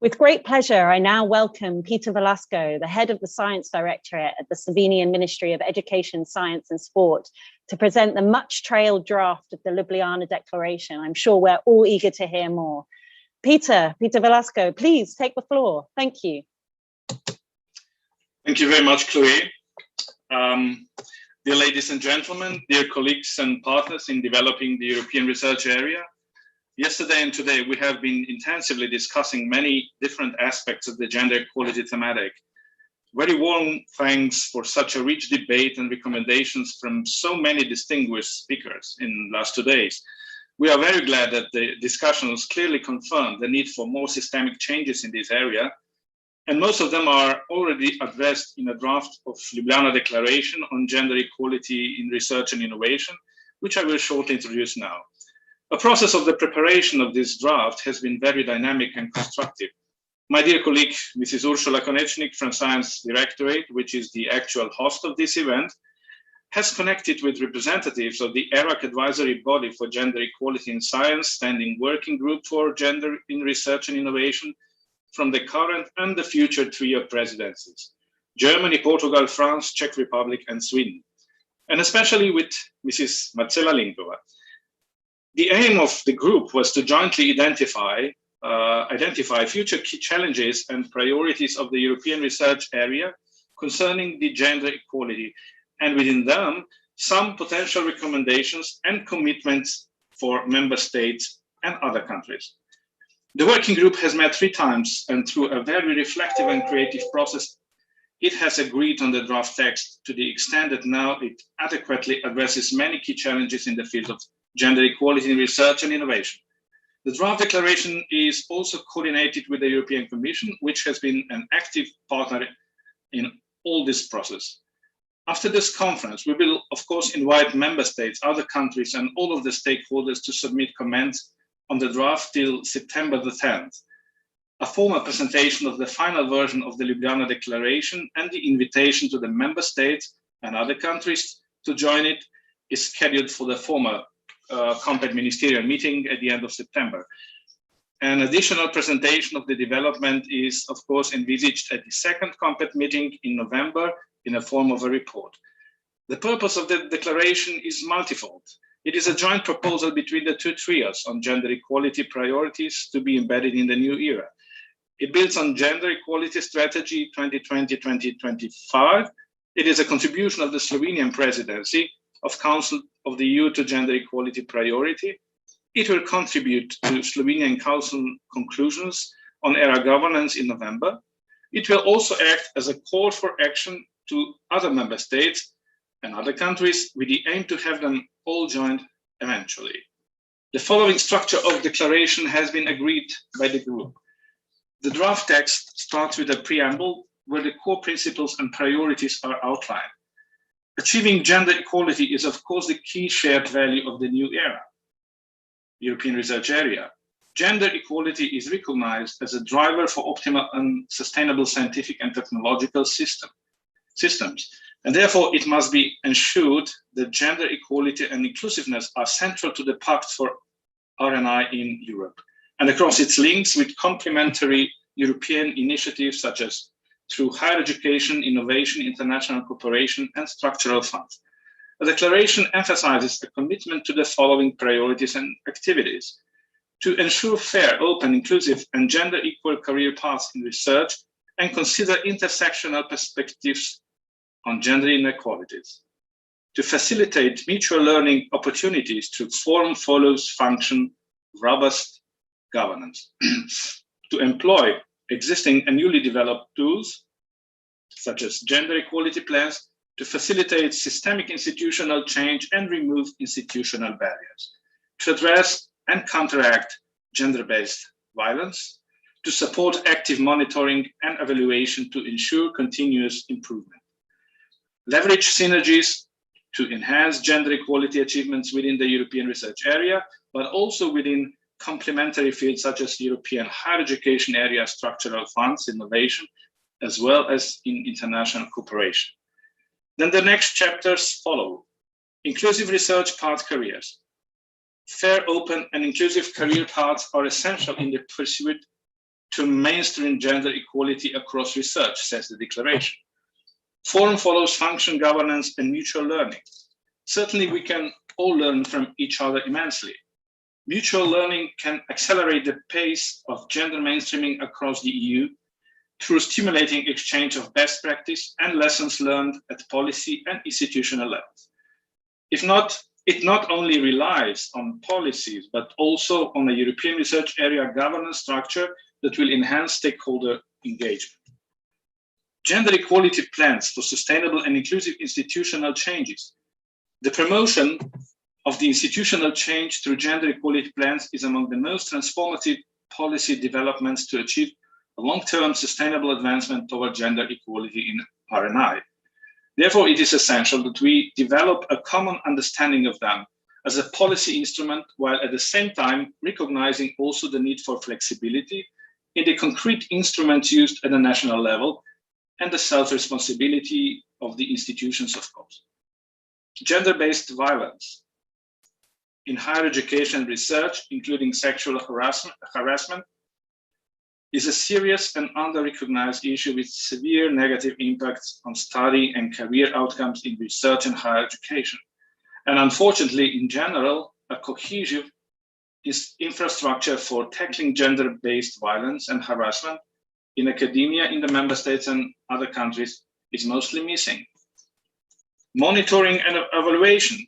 With great pleasure, I now welcome Peter Volasko, the head of the Science Directorate at the Slovenian Ministry of Education, Science and Sport, to present the much-trailed draft of the Ljubljana Declaration. I'm sure we're all eager to hear more. Peter Volasko, please take the floor. Thank you. Thank you very much, Chloe. Dear ladies and gentlemen, dear colleagues and partners in developing the European research area, yesterday and today we have been intensively discussing many different aspects of the gender equality thematic. Very warm thanks for such a rich debate and recommendations from so many distinguished speakers in the last 2 days. We are very glad that the discussions clearly confirmed the need for more systemic changes in this area, and most of them are already addressed in a draft of Ljubljana Declaration on gender equality in research and innovation, which I will shortly introduce now. A process of the preparation of this draft has been very dynamic and constructive. My dear colleague, Mrs. Ursula Konečnik from Science Directorate, which is the actual host of this event, has connected with representatives of the ERAC Advisory Body for Gender Equality in Science, Standing Working Group for Gender in Research and Innovation, from the current and the future trio presidencies: Germany, Portugal, France, Czech Republic, and Sweden, and especially with Mrs. Marcela Linkova. The aim of the group was to jointly identify future key challenges and priorities of the European research area concerning the gender equality, and within them, some potential recommendations and commitments for member states and other countries. The working group has met 3 times, and through a very reflective and creative process, it has agreed on the draft text to the extent that now it adequately addresses many key challenges in the field of gender equality in research and innovation. The draft declaration is also coordinated with the European Commission, which has been an active partner in all this process. After this conference, we will, of course, invite member states, other countries, and all of the stakeholders to submit comments on the draft till September the 10th. A formal presentation of the final version of the Ljubljana Declaration and the invitation to the member states and other countries to join it is scheduled for the former compact ministerial meeting at the end of September. An additional presentation of the development is, of course, envisaged at the second compact meeting in November in the form of a report. The purpose of the declaration is multifold. It is a joint proposal between the 2 trios on gender equality priorities to be embedded in the new era. It builds on Gender Equality Strategy 2020-2025. It is a contribution of the Slovenian presidency of Council of the EU to gender equality priority. It will contribute to Slovenian Council conclusions on ERA governance in November. It will also act as a call for action to other member states and other countries with the aim to have them all joined eventually. The following structure of declaration has been agreed by the group. The draft text starts with a preamble where the core principles and priorities are outlined. Achieving gender equality is, of course, the key shared value of the new era, European research area. Gender equality is recognized as a driver for optimal and sustainable scientific and technological systems, and therefore it must be ensured that gender equality and inclusiveness are central to the Pact for R&I in Europe and across its links with complementary European initiatives such as through higher education, innovation, international cooperation, and structural funds. The declaration emphasizes a commitment to the following priorities and activities: to ensure fair, open, inclusive, and gender equal career paths in research and consider intersectional perspectives on gender inequalities; to facilitate mutual learning opportunities through form follows function robust governance; to employ existing and newly developed tools, such as gender equality plans, to facilitate systemic institutional change and remove institutional barriers; to address and counteract gender-based violence; to support active monitoring and evaluation to ensure continuous improvement; leverage synergies to enhance gender equality achievements within the European research area, but also within complementary fields such as European higher education area, structural funds, innovation, as well as in international cooperation. Then the next chapters follow. Inclusive research path careers. Fair, open, and inclusive career paths are essential in the pursuit to mainstream gender equality across research, says the declaration. Forum follows function, governance, and mutual learning. Certainly, we can all learn from each other immensely. Mutual learning can accelerate the pace of gender mainstreaming across the EU through stimulating exchange of best practice and lessons learned at policy and institutional levels. It not only relies on policies, but also on a European research area governance structure that will enhance stakeholder engagement. Gender equality plans for sustainable and inclusive institutional changes. The promotion of the institutional change through gender equality plans is among the most transformative policy developments to achieve a long-term sustainable advancement toward gender equality in R&I. Therefore, it is essential that we develop a common understanding of them as a policy instrument, while at the same time recognizing also the need for flexibility in the concrete instruments used at the national level and the self-responsibility of the institutions, of course. Gender-based violence in higher education research, including sexual harassment, is a serious and under-recognized issue with severe negative impacts on study and career outcomes in research and higher education. And unfortunately, in general, a cohesive infrastructure for tackling gender-based violence and harassment in academia in the member states and other countries is mostly missing. Monitoring and evaluation.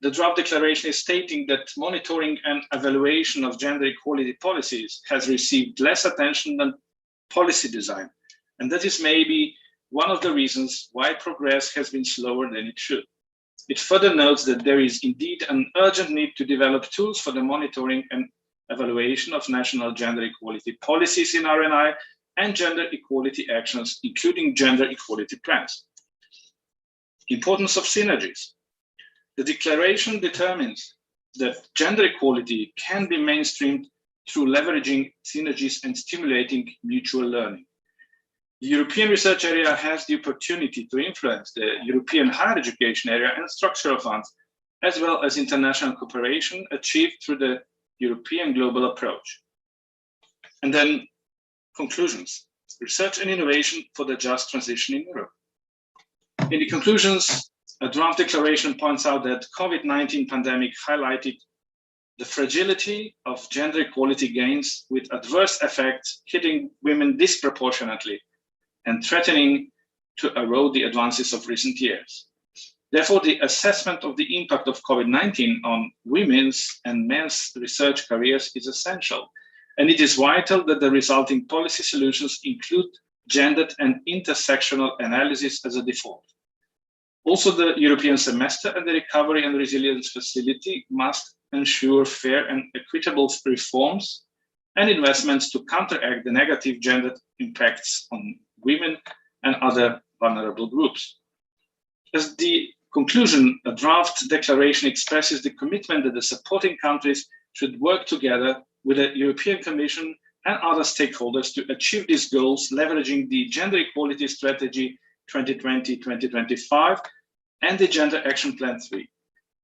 The draft declaration is stating that monitoring and evaluation of gender equality policies has received less attention than policy design. And that is maybe one of the reasons why progress has been slower than it should. It further notes that there is indeed an urgent need to develop tools for the monitoring and evaluation of national gender equality policies in R&I and gender equality actions, including gender equality plans. Importance of synergies. The declaration determines that gender equality can be mainstreamed through leveraging synergies and stimulating mutual learning. The European research area has the opportunity to influence the European higher education area and structural funds, as well as international cooperation achieved through the European global approach. And then conclusions. Research and innovation for the just transition in Europe. In the conclusions, a draft declaration points out that COVID-19 pandemic highlighted the fragility of gender equality gains with adverse effects hitting women disproportionately and threatening to erode the advances of recent years. Therefore, the assessment of the impact of COVID-19 on women's and men's research careers is essential, and it is vital that the resulting policy solutions include gendered and intersectional analysis as a default. Also, the European semester and the Recovery and Resilience Facility must ensure fair and equitable reforms and investments to counteract the negative gender impacts on women and other vulnerable groups. As the conclusion, a draft declaration expresses the commitment that the supporting countries should work together with the European Commission and other stakeholders to achieve these goals, leveraging the Gender Equality Strategy 2020-2025 and the Gender Action Plan 3.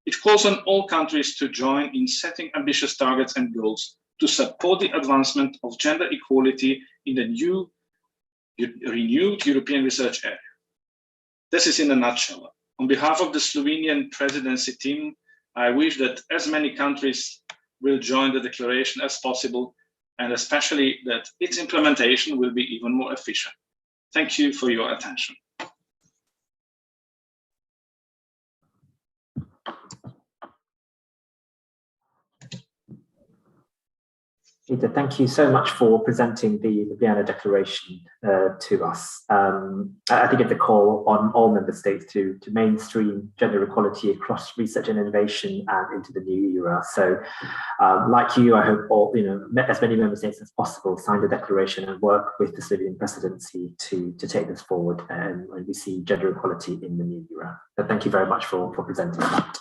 It calls on all countries to join in setting ambitious targets and goals to support the advancement of gender equality in the new renewed European research area. This is in a nutshell. On behalf of the Slovenian presidency team, I wish that as many countries will join the declaration as possible, and especially that its implementation will be even more efficient. Thank you for your attention. Peter, thank you so much for presenting the Ljubljana Declaration to us. I think it's a call on all member states to mainstream gender equality across research and innovation and into the new era. So, like you, I hope all, as many member states as possible sign the declaration and work with the Slovenian presidency to take this forward and we see gender equality in the new era. So thank you very much for presenting that.